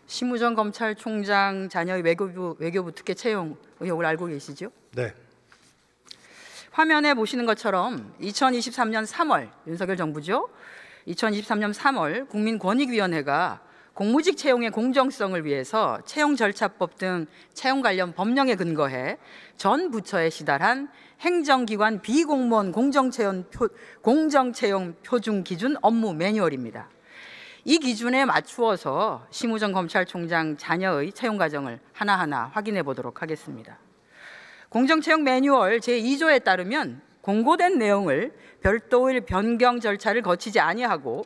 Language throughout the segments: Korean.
심우정 검찰총장 자녀의 외교부 특혜 채용 의혹을 알고 계시죠? 네. 화면에 보시는 것처럼 2023년 3월 윤석열 정부죠. 2023년 3월 국민권익위원회가 공무직 채용의 공정성을 위해서 채용절차법 등 채용 관련 법령에 근거해 전 부처에 시달한 행정기관 비공무원 공정채용 표준 기준 업무 매뉴얼입니다. 이 기준에 맞추어서 심우정 검찰총장 자녀의 채용 과정을 하나하나 확인해 보도록 하겠습니다. 공정채용 매뉴얼 제2조에 따르면 공고된 내용을 별도의 변경 절차를 거치지 아니하고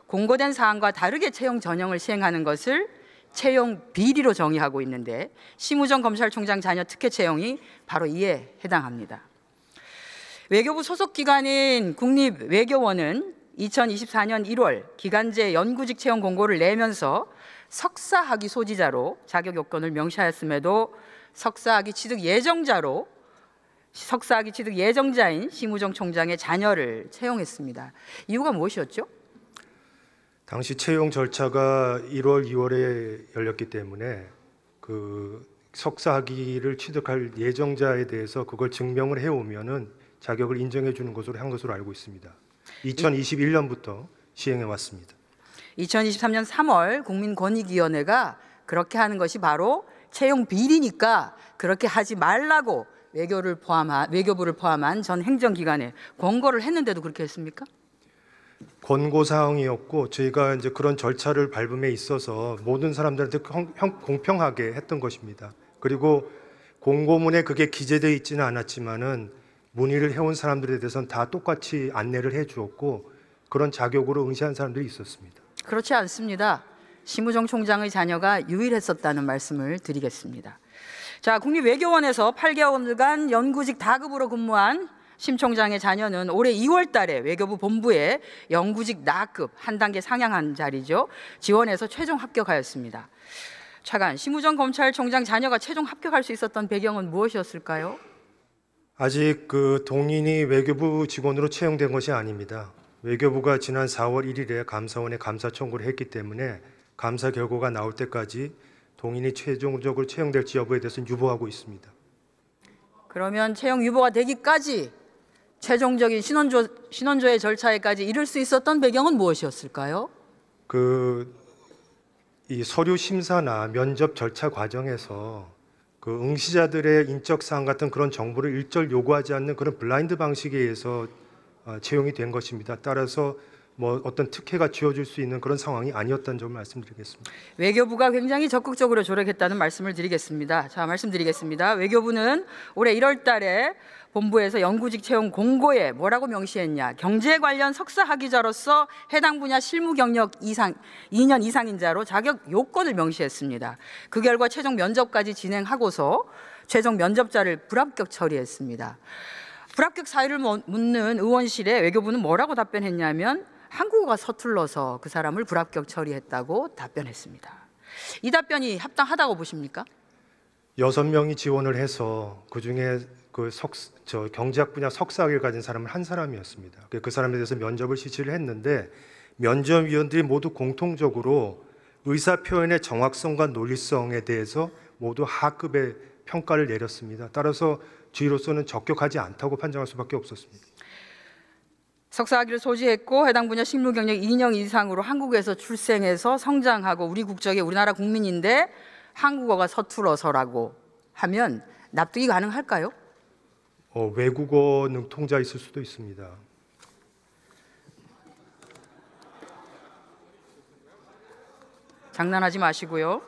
공고된 사항과 다르게 채용 전형을 시행하는 것을 채용 비리로 정의하고 있는데 심우정 검찰총장 자녀 특혜 채용이 바로 이에 해당합니다. 외교부 소속 기관인 국립외교원은 2024년 1월 기간제 연구직 채용 공고를 내면서 석사학위 소지자로 자격 요건을 명시하였음에도 석사학위 취득 예정자인 심우정 총장의 자녀를 채용했습니다. 이유가 무엇이었죠? 당시 채용 절차가 1월, 2월에 열렸기 때문에 그 석사학위를 취득할 예정자에 대해서 그걸 증명을 해오면은 자격을 인정해 주는 것으로 한 것으로 알고 있습니다. 2021년부터 시행해 왔습니다. 2023년 3월 국민권익위원회가 그렇게 하는 것이 바로 채용 비리니까 그렇게 하지 말라고 외교부를 포함한 전 행정기관에 권고를 했는데도 그렇게 했습니까? 권고 사항이었고 저희가 이제 그런 절차를 밟음에 있어서 모든 사람들한테 공평하게 했던 것입니다. 그리고 공고문에 그게 기재되어 있지는 않았지만은 문의를 해온 사람들에 대해서는 다 똑같이 안내를 해주었고 그런 자격으로 응시한 사람들이 있었습니다. 그렇지 않습니다. 심우정 총장의 자녀가 유일했었다는 말씀을 드리겠습니다. 자, 국립외교원에서 8개월간 연구직 다급으로 근무한 심 총장의 자녀는 올해 2월 달에 외교부 본부에 연구직 나급 한 단계 상향한 자리죠. 지원해서 최종 합격하였습니다. 차관, 심우정 검찰총장 자녀가 최종 합격할 수 있었던 배경은 무엇이었을까요? 아직 그 동인이 외교부 직원으로 채용된 것이 아닙니다. 외교부가 지난 4월 1일에 감사원에 감사 청구를 했기 때문에 감사 결과가 나올 때까지 동인이 최종적으로 채용될지 여부에 대해서는 유보하고 있습니다. 그러면 채용 유보가 되기까지 최종적인 신원조회 절차에까지 이를 수 있었던 배경은 무엇이었을까요? 이 서류 심사나 면접 절차 과정에서 그 응시자들의 인적 사항 같은 그런 정보를 일절 요구하지 않는 그런 블라인드 방식에 의해서 채용이 된 것입니다. 따라서 뭐 어떤 특혜가 주어질 수 있는 그런 상황이 아니었다는 점을 말씀드리겠습니다. 외교부가 굉장히 적극적으로 조력했다는 말씀을 드리겠습니다. 자, 말씀드리겠습니다. 외교부는 올해 1월 달에 본부에서 연구직 채용 공고에 뭐라고 명시했냐? 경제 관련 석사 학위자로서 해당 분야 실무 경력 2년 이상인자로 자격 요건을 명시했습니다. 그 결과 최종 면접까지 진행하고서 최종 면접자를 불합격 처리했습니다. 불합격 사유를 묻는 의원실에 외교부는 뭐라고 답변했냐면 한국어가 서툴러서 그 사람을 불합격 처리했다고 답변했습니다. 이 답변이 합당하다고 보십니까? 6명이 지원을 해서 그중에 경제학 분야 석사학위를 가진 사람은 한 사람이었습니다. 그 사람에 대해서 면접을 실시를 했는데 면접위원들이 모두 공통적으로 의사 표현의 정확성과 논리성에 대해서 모두 하급의 평가를 내렸습니다. 따라서 주의로서는 적격하지 않다고 판정할 수밖에 없었습니다. 석사학위를 소지했고 해당 분야 실무 경력 2년 이상으로 한국에서 출생해서 성장하고 우리 국적의 우리나라 국민인데 한국어가 서툴어서라고 하면 납득이 가능할까요? 외국어 능통자 있을 수도 있습니다. 장난하지 마시고요.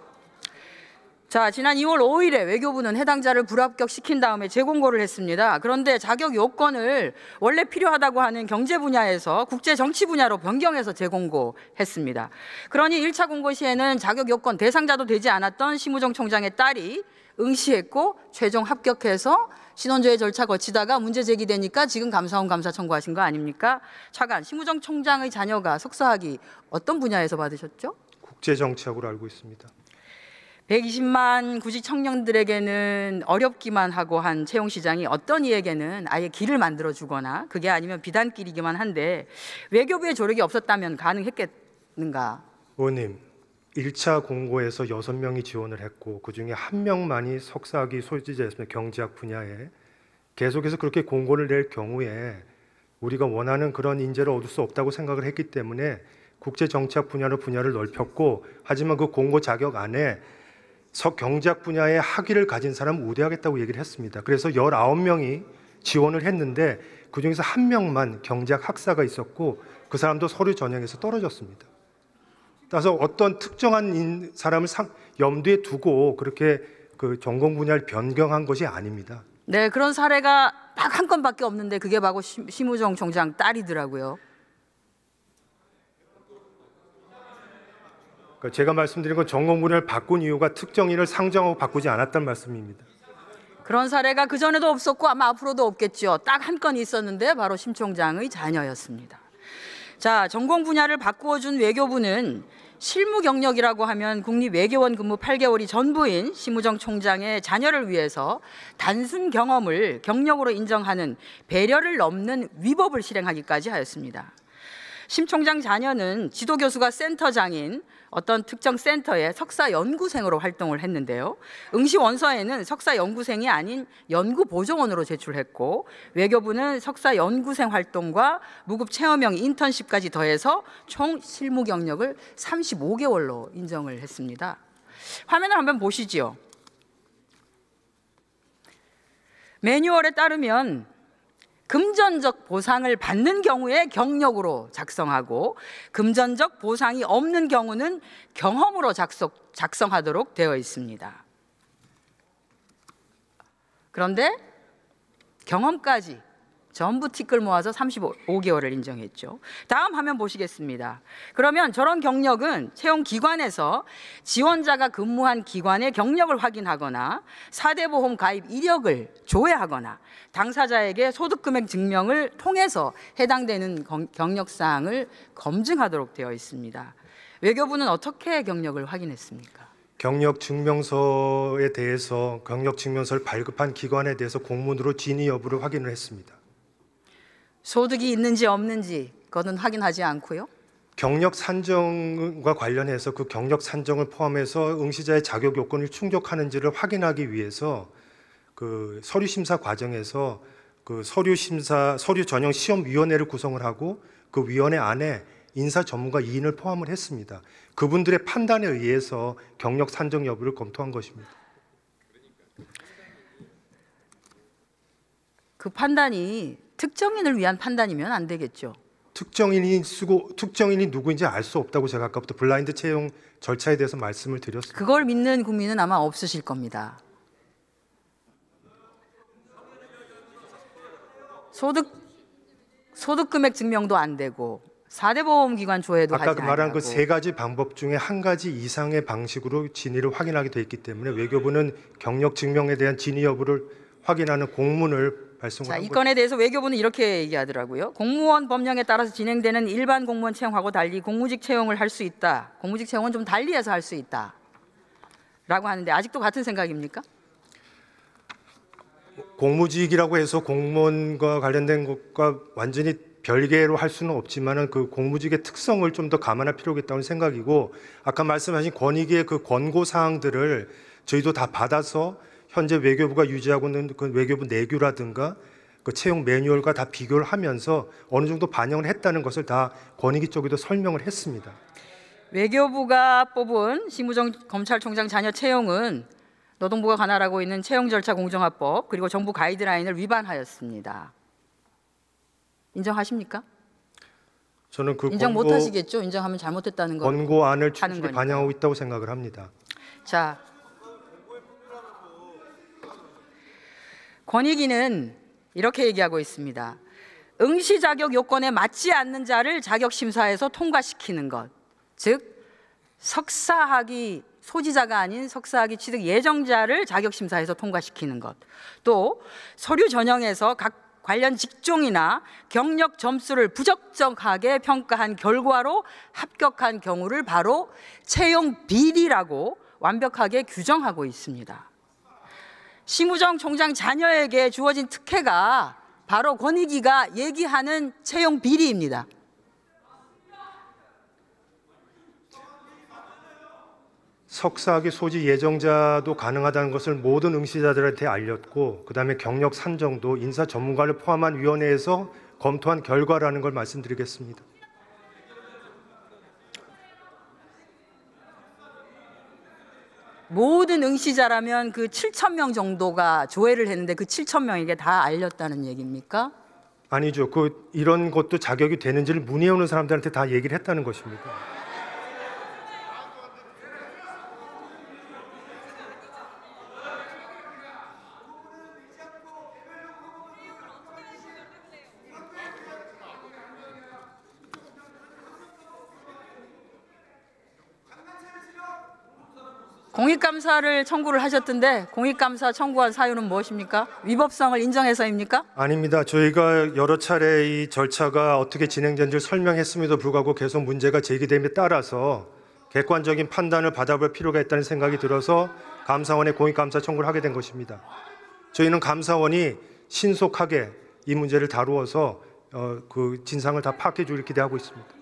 자, 지난 2월 5일에 외교부는 해당자를 불합격시킨 다음에 재공고를 했습니다. 그런데 자격 요건을 원래 필요하다고 하는 경제 분야에서 국제 정치 분야로 변경해서 재공고했습니다. 그러니 1차 공고 시에는 자격 요건 대상자도 되지 않았던 심우정 총장의 딸이 응시했고 최종 합격해서 신원조회 절차 거치다가 문제 제기되니까 지금 감사원 감사 청구하신 거 아닙니까? 차관, 심우정 총장의 자녀가 석사학위 어떤 분야에서 받으셨죠? 국제정치학으로 알고 있습니다. 120만 구직 청년들에게는 어렵기만 하고 한 채용 시장이 어떤 이에게는 아예 길을 만들어 주거나 그게 아니면 비단길이기만 한데 외교부의 조력이 없었다면 가능했겠는가? 의원님, 1차 공고에서 6명이 지원을 했고 그중에 1명만이 석사학위 소지자였습니다. 경제학 분야에. 계속해서 그렇게 공고를 낼 경우에 우리가 원하는 그런 인재를 얻을 수 없다고 생각을 했기 때문에 국제정치학 분야를 넓혔고, 하지만 그 공고 자격 안에 경제학 분야의 학위를 가진 사람을 우대하겠다고 얘기를 했습니다. 그래서 19명이 지원을 했는데 그중에서 1명만 경제학 학사가 있었고 그 사람도 서류 전형에서 떨어졌습니다. 따라서 어떤 특정한 사람을 염두에 두고 그렇게 그 전공 분야를 변경한 것이 아닙니다. 네, 그런 사례가 딱 한 건밖에 없는데 그게 바로 심우정 총장 딸이더라고요. 그러니까 제가 말씀드린 건 전공 분야를 바꾼 이유가 특정인을 상정하고 바꾸지 않았다는 말씀입니다. 그런 사례가 그전에도 없었고 아마 앞으로도 없겠죠. 딱 한 건 있었는데 바로 심 총장의 자녀였습니다. 자, 전공 분야를 바꾸어 준 외교부는 실무 경력이라고 하면 국립외교원 근무 8개월이 전부인 심우정 총장의 자녀를 위해서 단순 경험을 경력으로 인정하는 배려를 넘는 위법을 실행하기까지 하였습니다. 심 총장 자녀는 지도교수가 센터장인 어떤 특정 센터의 석사 연구생으로 활동을 했는데요. 응시 원서에는 석사 연구생이 아닌 연구보조원으로 제출했고, 외교부는 석사 연구생 활동과 무급 체험형 인턴십까지 더해서 총 실무 경력을 35개월로 인정을 했습니다. 화면을 한번 보시지요. 매뉴얼에 따르면 금전적 보상을 받는 경우에 경력으로 작성하고 금전적 보상이 없는 경우는 경험으로 작성하도록 되어 있습니다. 그런데 경험까지 전부 티끌 모아서 35개월을 인정했죠. 다음 화면 보시겠습니다. 그러면 저런 경력은 채용 기관에서 지원자가 근무한 기관의 경력을 확인하거나 4대 보험 가입 이력을 조회하거나 당사자에게 소득금액 증명을 통해서 해당되는 경력사항을 검증하도록 되어 있습니다. 외교부는 어떻게 경력을 확인했습니까? 경력증명서에 대해서 경력증명서를 발급한 기관에 대해서 공문으로 진위 여부를 확인을 했습니다. 소득이 있는지 없는지 그거는 확인하지 않고요. 경력 산정과 관련해서 그 경력 산정을 포함해서 응시자의 자격 요건을 충족하는지를 확인하기 위해서 그 서류 심사 과정에서 그 서류 전형 시험위원회를 구성을 하고 그 위원회 안에 인사 전문가 2인을 포함을 했습니다. 그분들의 판단에 의해서 경력 산정 여부를 검토한 것입니다. 그 판단이 특정인을 위한 판단이면 안 되겠죠. 특정인이 누구인지 알 수 없다고 제가 아까부터 블라인드 채용 절차에 대해서 말씀을 드렸습니다. 그걸 믿는 국민은 아마 없으실 겁니다. 소득 금액 증명도 안 되고 4대 보험기관 조회도 하지 아까 말한 않고. 그 세 가지 방법 중에 한 가지 이상의 방식으로 진위를 확인하게 돼 있기 때문에 외교부는 경력 증명에 대한 진위 여부를 확인하는 공문을 발송을 자, 한 이 건에 대해서 외교부는 이렇게 얘기하더라고요. 공무원 법령에 따라서 진행되는 일반 공무원 채용하고 달리 공무직 채용을 할 수 있다. 공무직 채용은 좀 달리해서 할 수 있다. 라고 하는데 아직도 같은 생각입니까? 공무직이라고 해서 공무원과 관련된 것과 완전히 별개로 할 수는 없지만은 그 공무직의 특성을 좀 더 감안할 필요가 있다는 생각이고, 아까 말씀하신 권익위의 그 권고 사항들을 저희도 다 받아서 현재 외교부가 유지하고 있는 그 외교부 내규라든가 그 채용 매뉴얼과 다 비교를 하면서 어느 정도 반영을 했다는 것을 다 권익위 쪽에도 설명을 했습니다. 외교부가 뽑은 심우정 검찰총장 자녀 채용은 노동부가 관할하고 있는 채용절차공정화법 그리고 정부 가이드라인을 위반하였습니다. 인정하십니까? 저는 그 인정 못 하시겠죠? 인정하면 잘못했다는 거. 권고안을 충실히 반영하고 있다고 생각을 합니다. 자, 권익위는 이렇게 얘기하고 있습니다. 응시 자격 요건에 맞지 않는 자를 자격 심사에서 통과시키는 것, 즉 석사학위 소지자가 아닌 석사학위 취득 예정자를 자격 심사에서 통과시키는 것, 또 서류 전형에서 각 관련 직종이나 경력 점수를 부적정하게 평가한 결과로 합격한 경우를 바로 채용 비리라고 완벽하게 규정하고 있습니다. 심우정 총장 자녀에게 주어진 특혜가 바로 권익위가 얘기하는 채용 비리입니다. 석사학위 소지 예정자도 가능하다는 것을 모든 응시자들한테 알렸고, 그다음에 경력 산정도 인사 전문가를 포함한 위원회에서 검토한 결과라는 걸 말씀드리겠습니다. 모든 응시자라면 그 7,000명 정도가 조회를 했는데 그 7,000명에게 다 알렸다는 얘기입니까? 아니죠. 이런 것도 자격이 되는지를 문의해 오는 사람들한테 다 얘기를 했다는 것입니다. 공익감사를 청구를 하셨던데 공익감사 청구한 사유는 무엇입니까? 위법성을 인정해서입니까? 아닙니다. 저희가 여러 차례 이 절차가 어떻게 진행된지를 설명했음에도 불구하고 계속 문제가 제기됨에 따라서 객관적인 판단을 받아볼 필요가 있다는 생각이 들어서 감사원에 공익감사 청구를 하게 된 것입니다. 저희는 감사원이 신속하게 이 문제를 다루어서 그 진상을 다 파악해 주길 기대하고 있습니다.